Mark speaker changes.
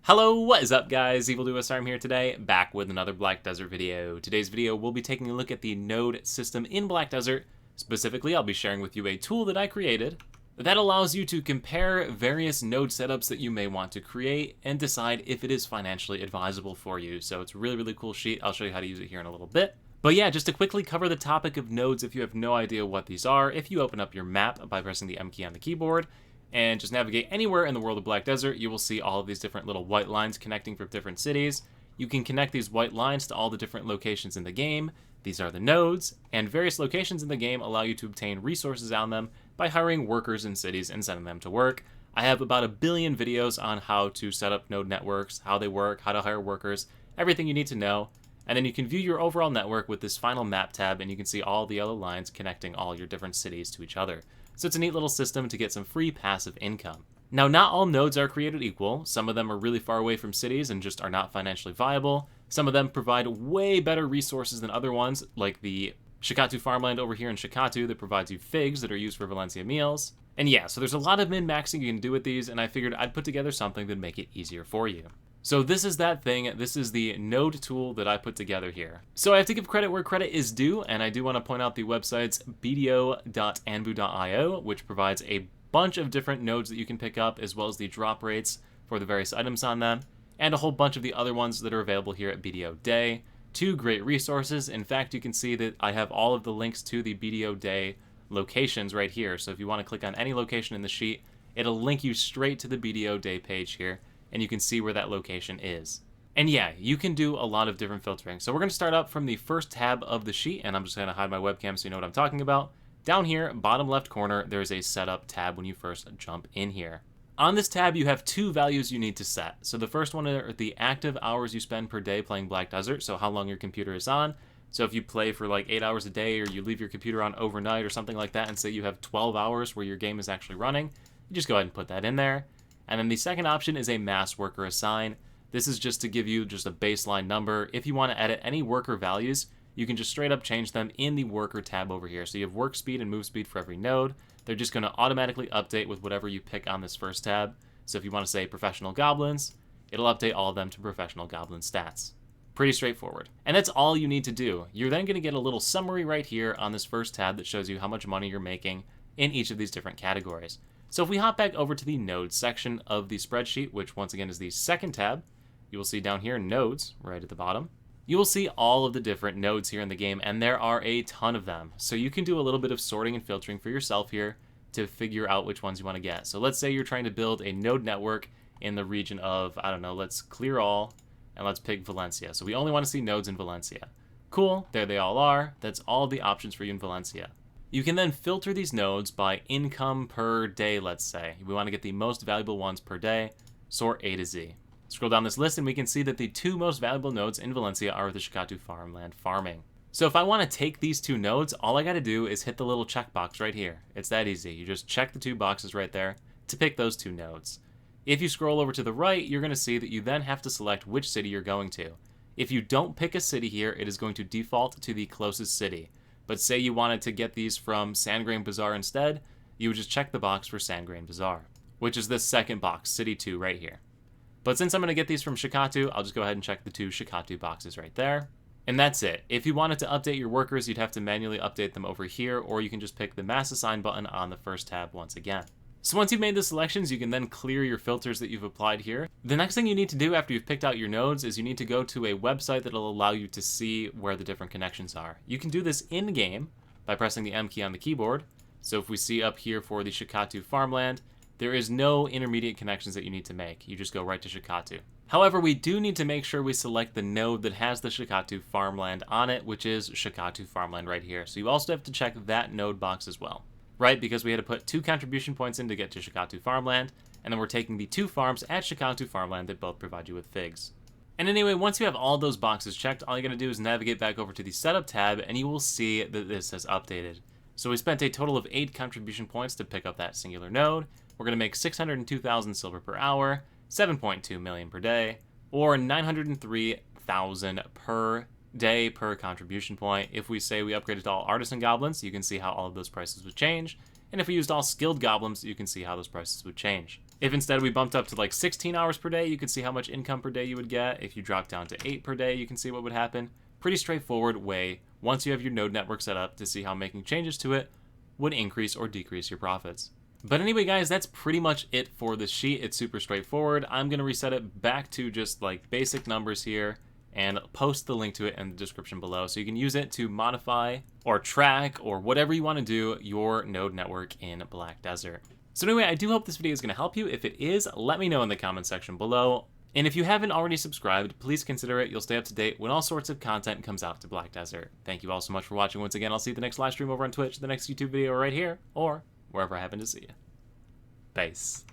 Speaker 1: Hello, what is up guys? EvilDuoStorm here today, back with another Black Desert video. Today's video, we'll be taking a look at the node system in Black Desert. Specifically, I'll be sharing with you a tool that I created that allows you to compare various node setups that you may want to create and decide if it is financially advisable for you. So it's a really cool sheet. I'll show you how to use it here in a little bit. But yeah, just to quickly cover the topic of nodes if you have no idea what these are, if you open up your map by pressing the M key on the keyboard, and just navigate anywhere in the world of Black Desert, you will see all of these different little white lines connecting from different cities. You can connect these white lines to all the different locations in the game. These are the nodes, and various locations in the game allow you to obtain resources on them by hiring workers in cities and sending them to work. I have about 1 billion videos on how to set up node networks, how they work, how to hire workers, everything you need to know. And then you can view your overall network with this final map tab, and you can see all the yellow lines connecting all your different cities to each other. So it's a neat little system to get some free passive income. Now, not all nodes are created equal. Some of them are really far away from cities and just are not financially viable. Some of them provide way better resources than other ones, like the Shikatu farmland over here in Shikatu that provides you figs that are used for Valencia meals. And yeah, so there's a lot of min-maxing you can do with these, and I figured I'd put together something that'd make it easier for you. So this is that thing. This is the node tool that I put together here. So I have to give credit where credit is due, and I do want to point out the website's bdo.anbu.io, which provides a bunch of different nodes that you can pick up, as well as the drop rates for the various items on them, and a whole bunch of the other ones that are available here at BDO Day. 2 great resources. In fact, you can see that I have all of the links to the BDO Day locations right here. So if you want to click on any location in the sheet, it'll link you straight to the BDO Day page here, and you can see where that location is. And yeah, you can do a lot of different filtering. So we're going to start up from the first tab of the sheet, and I'm just going to hide my webcam so you know what I'm talking about. Down here, bottom left corner, there's a setup tab when you first jump in here. On this tab, you have 2 values you need to set. So the first one are the active hours you spend per day playing Black Desert, so how long your computer is on. So if you play for like 8 hours a day, or you leave your computer on overnight or something like that, and say you have 12 hours where your game is actually running, you just go ahead and put that in there. And then the second option is a mass worker assign. This is just to give you just a baseline number. If you want to edit any worker values, you can just straight up change them in the worker tab over here. So you have work speed and move speed for every node. They're just going to automatically update with whatever you pick on this first tab. So if you want to say professional goblins, it'll update all of them to professional goblin stats. Pretty straightforward. And that's all you need to do. You're then going to get a little summary right here on this first tab that shows you how much money you're making in each of these different categories. So if we hop back over to the nodes section of the spreadsheet, which once again is the second tab, you will see down here nodes right at the bottom. You will see all of the different nodes here in the game, and there are a ton of them. So you can do a little bit of sorting and filtering for yourself here to figure out which ones you want to get. So let's say you're trying to build a node network in the region of, I don't know, let's clear all, and let's pick Valencia. So we only want to see nodes in Valencia. Cool, there they all are. That's all the options for you in Valencia. You can then filter these nodes by income per day, let's say. We want to get the most valuable ones per day, sort A to Z. Scroll down this list and we can see that the 2 most valuable nodes in Valencia are the Shikatu farmland farming. So if I want to take these 2 nodes, all I got to do is hit the little checkbox right here. It's that easy. You just check the 2 boxes right there to pick those 2 nodes. If you scroll over to the right, you're going to see that you then have to select which city you're going to. If you don't pick a city here, it is going to default to the closest city. But say you wanted to get these from Sandgrain Bazaar instead, you would just check the box for Sandgrain Bazaar, which is this second box, City 2 right here. But since I'm going to get these from Shikatu, I'll just go ahead and check the 2 Shikatu boxes right there. And that's it. If you wanted to update your workers, you'd have to manually update them over here, or you can just pick the Mass Assign button on the first tab once again. So once you've made the selections, you can then clear your filters that you've applied here. The next thing you need to do after you've picked out your nodes is you need to go to a website that'll allow you to see where the different connections are. You can do this in-game by pressing the M key on the keyboard. So if we see up here for the Shikatu farmland, there is no intermediate connections that you need to make. You just go right to Shikatu. However, we do need to make sure we select the node that has the Shikatu farmland on it, which is Shikatu farmland right here. So you also have to check that node box as well. Right, because we had to put 2 contribution points in to get to Shikatu farmland, and then we're taking the 2 farms at Shikatu farmland that both provide you with figs. And anyway, once you have all those boxes checked, all you're going to do is navigate back over to the setup tab, and you will see that this has updated. So we spent a total of 8 contribution points to pick up that singular node. We're going to make 602,000 silver per hour, 7.2 million per day, or 903,000 per day per contribution point. If we say we upgraded to all artisan goblins, you can see how all of those prices would change. And if we used all skilled goblins, you can see how those prices would change. If instead we bumped up to like 16 hours per day, you could see how much income per day you would get. If you drop down to 8 per day, you can see what would happen. Pretty straightforward way, once you have your node network set up, to see how making changes to it would increase or decrease your profits. But anyway, guys, that's pretty much it for the sheet. It's super straightforward. I'm going to reset it back to just like basic numbers here and post the link to it in the description below, so you can use it to modify or track or whatever you want to do your node network in Black Desert. So anyway, I do hope this video is going to help you. If it is, let me know in the comment section below. And if you haven't already subscribed, please consider it. You'll stay up to date when all sorts of content comes out to Black Desert. Thank you all so much for watching once again. I'll see you at the next live stream over on Twitch, the next YouTube video right here, or wherever I happen to see you. Peace.